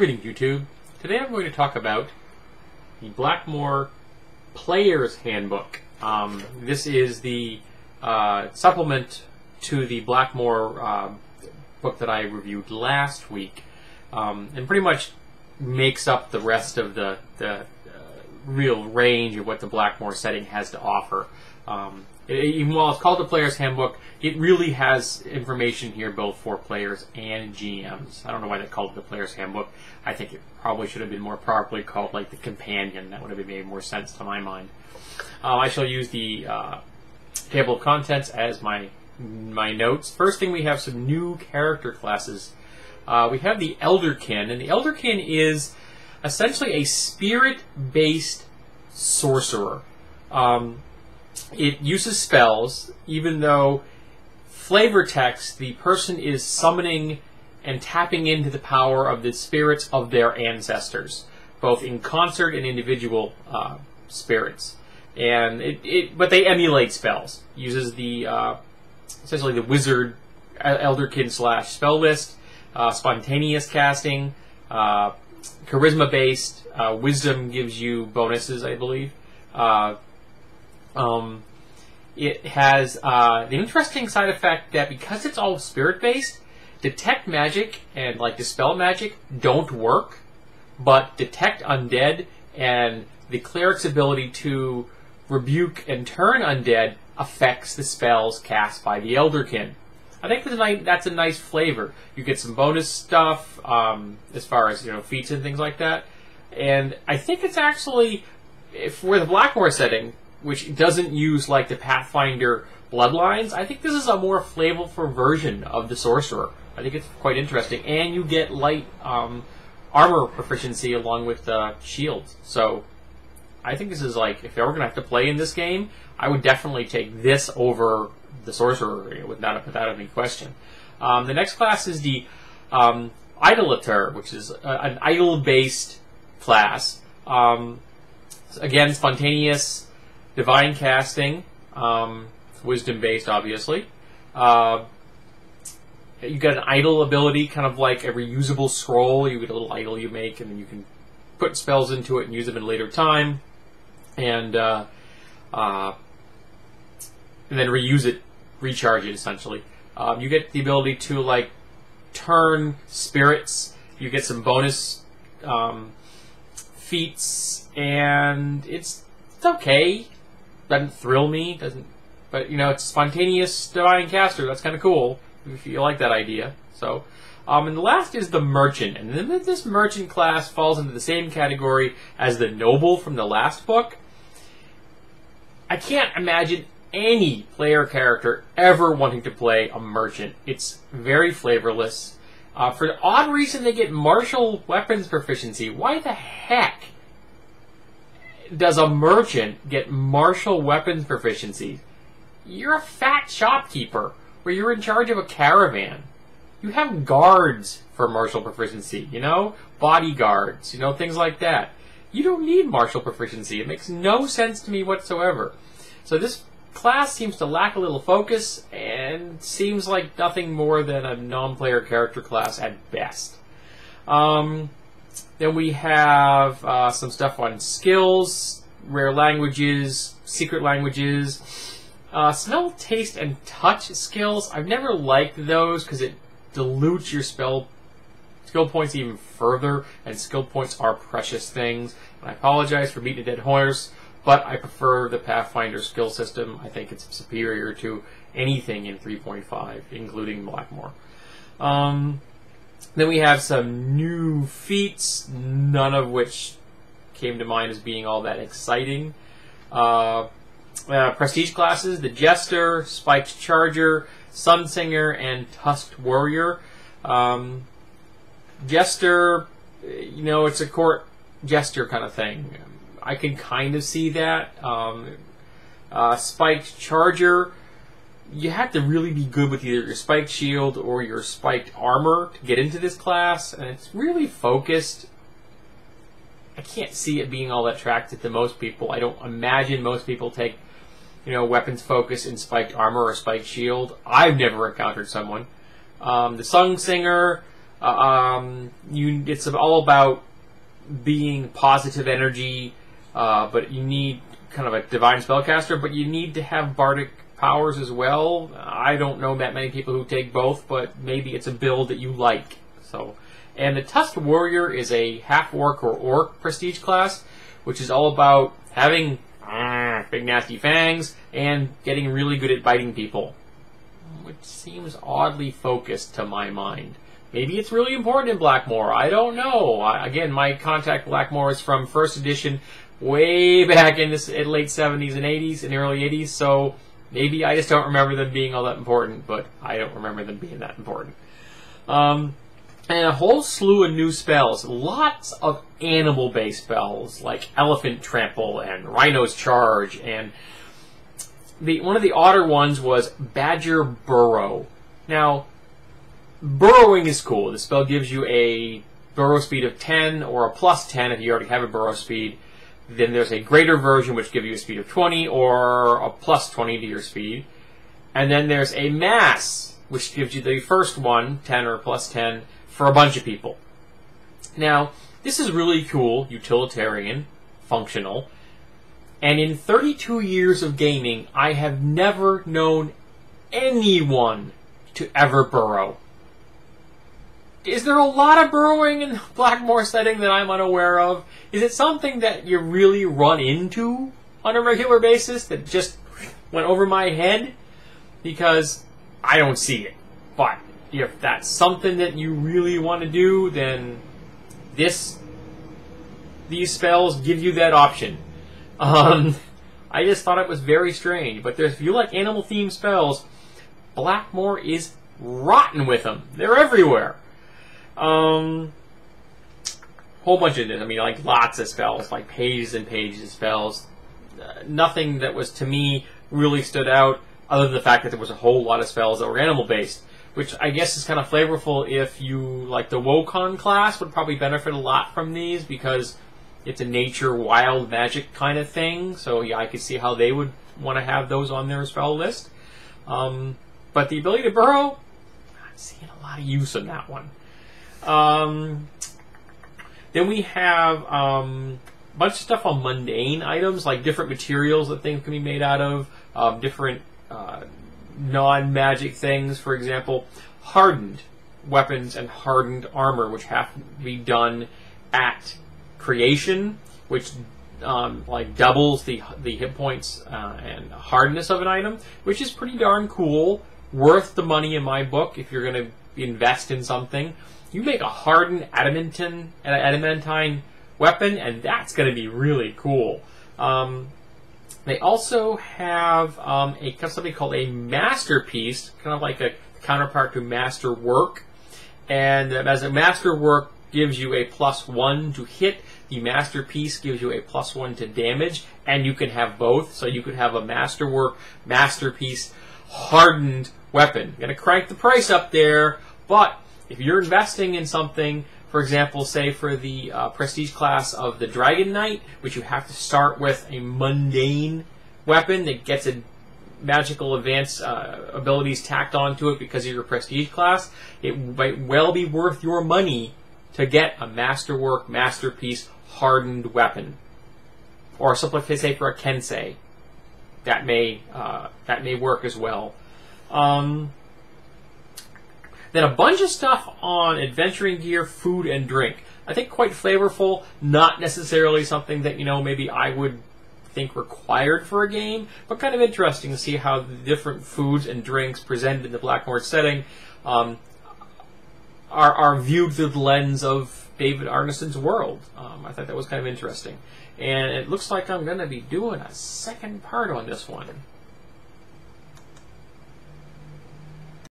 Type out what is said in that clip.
Greetings, YouTube. Today I'm going to talk about the Blackmoor Player's Handbook. This is the supplement to the Blackmoor book that I reviewed last week, and pretty much makes up the rest of the real range of what the Blackmoor setting has to offer. Even while it's called the Player's Handbook, it really has information here both for players and GMs. I don't know why they called it the Player's Handbook. I think it probably should have been more properly called like the Companion. That would have made more sense to my mind. I shall use the table of contents as my notes. First thing, we have some new character classes. We have the Elderkin, and the Elderkin is essentially a spirit-based sorcerer. It uses spells, even though flavor text, the person is summoning and tapping into the power of the spirits of their ancestors, both in concert and individual spirits. And but they emulate spells. Uses the essentially the wizard Elderkin / spell list, spontaneous casting, charisma-based. Wisdom gives you bonuses, I believe. It has the interesting side effect that because it's all spirit-based, detect magic and like dispel magic don't work, but detect undead and the cleric's ability to rebuke and turn undead affects the spells cast by the Elderkin. I think that's a nice flavor. You get some bonus stuff as far as feats and things like that, and I think it's actually for the Blackmoor setting, which doesn't use like the Pathfinder bloodlines. I think this is a more flavorful version of the sorcerer. I think it's quite interesting, and you get light armor proficiency along with shields. So I think this is like, if you're going to have to play in this game, I would definitely take this over the sorcerer without any question. The next class is the Idolater, which is an idol-based class. Again, spontaneous, divine casting, wisdom-based, obviously. You get an idol ability, kind of like a reusable scroll. You get a little idol you make, and then you can put spells into it and use them in a later time, and then reuse it, recharge it, essentially. You get the ability to like turn spirits. You get some bonus feats, and it's okay. Doesn't thrill me, but it's spontaneous divine caster. That's kind of cool if you like that idea. So, and the last is the merchant, and then this merchant class falls into the same category as the noble from the last book. I can't imagine any player character ever wanting to play a merchant. It's very flavorless. For the odd reason, they get martial weapons proficiency. Why the heck does a merchant get martial weapons proficiency? You're a fat shopkeeper, where you're in charge of a caravan. You have guards for martial proficiency, bodyguards, things like that. You don't need martial proficiency. It makes no sense to me whatsoever. So this class seems to lack a little focus and seems like nothing more than a non-player character class at best. Then we have some stuff on skills, rare languages, secret languages, smell, taste, and touch skills. I've never liked those because it dilutes your skill points even further, and skill points are precious things. And I apologize for beating a dead horse, but I prefer the Pathfinder skill system. I think it's superior to anything in 3.5, including Blackmoor. Then we have some new feats, none of which came to mind as being all that exciting. Prestige classes, the Jester, Spiked Charger, Sunsinger, and Tusked Warrior. Jester, it's a court jester kind of thing. I can kind of see that. Spiked Charger, you have to really be good with either your spiked shield or your spiked armor to get into this class, and it's really focused. I can't see it being all that attractive to most people. I don't imagine most people take, weapons focus in spiked armor or spiked shield. I've never encountered someone. The Sung Singer, It's all about being positive energy, but you need kind of a divine spellcaster, but you need to have bardic powers as well. I don't know that many people who take both, but maybe it's a build that you like. So, and the Tusked Warrior is a half-orc or orc prestige class, which is all about having big nasty fangs and getting really good at biting people, which seems oddly focused to my mind. Maybe it's really important in Blackmoor. I don't know. Again, my contact Blackmoor is from first edition way back in the late 70s and 80s and early 80s, so maybe I just don't remember them being all that important, but I don't remember them being that important. And a whole slew of new spells. Lots of animal-based spells, like Elephant Trample and Rhino's Charge, and one of the odder ones was Badger Burrow. Now, burrowing is cool. The spell gives you a burrow speed of 10 or a plus 10 if you already have a burrow speed. Then there's a greater version which gives you a speed of 20 or a plus 20 to your speed. And then there's a mass, which gives you the first one, 10 or plus 10, for a bunch of people. Now, this is really cool, utilitarian, functional, and in 32 years of gaming, I have never known anyone to ever burrow. Is there a lot of burrowing in the Blackmoor setting that I'm unaware of? Is it something that you really run into on a regular basis that just went over my head? Because I don't see it. But if that's something that you really want to do, then these spells give you that option. I just thought it was very strange. But if you like animal-themed spells, Blackmoor is rotten with them. They're everywhere. Whole bunch of this. I mean, like lots of spells, like pages and pages of spells. Nothing that was, to me, really stood out, other than the fact that there was a whole lot of spells that were animal-based, which I guess is kind of flavorful if you like the Wokon class would probably benefit a lot from these because it's a nature wild magic kind of thing. So yeah, I could see how they would want to have those on their spell list. But the ability to burrow, I'm seeing a lot of use in that one. Then we have a bunch of stuff on mundane items, like different materials that things can be made out of, different non-magic things. For example, hardened weapons and hardened armor, which have to be done at creation, which like doubles the hit points and hardness of an item, which is pretty darn cool. Worth the money in my book if you're going to invest in something. You make a hardened adamantine weapon, and that's going to be really cool. They also have something called a masterpiece, kind of like a counterpart to masterwork. And as a masterwork gives you a +1 to hit, the masterpiece gives you a +1 to damage, and you can have both. So you could have a masterwork, masterpiece, hardened weapon. You're going to crank the price up there, but if you're investing in something, for example, say for the prestige class of the Dragon Knight, which you have to start with a mundane weapon that gets a magical advanced abilities tacked onto it because of your prestige class, it might well be worth your money to get a masterwork, masterpiece, hardened weapon. Or something like, say, for a Kensei. That may work as well. Then a bunch of stuff on adventuring gear, food, and drink. I think quite flavorful, not necessarily something that, maybe I would think required for a game, but kind of interesting to see how the different foods and drinks presented in the Blackmoor setting are viewed through the lens of David Arneson's world. I thought that was kind of interesting. And it looks like I'm going to be doing a second part on this one.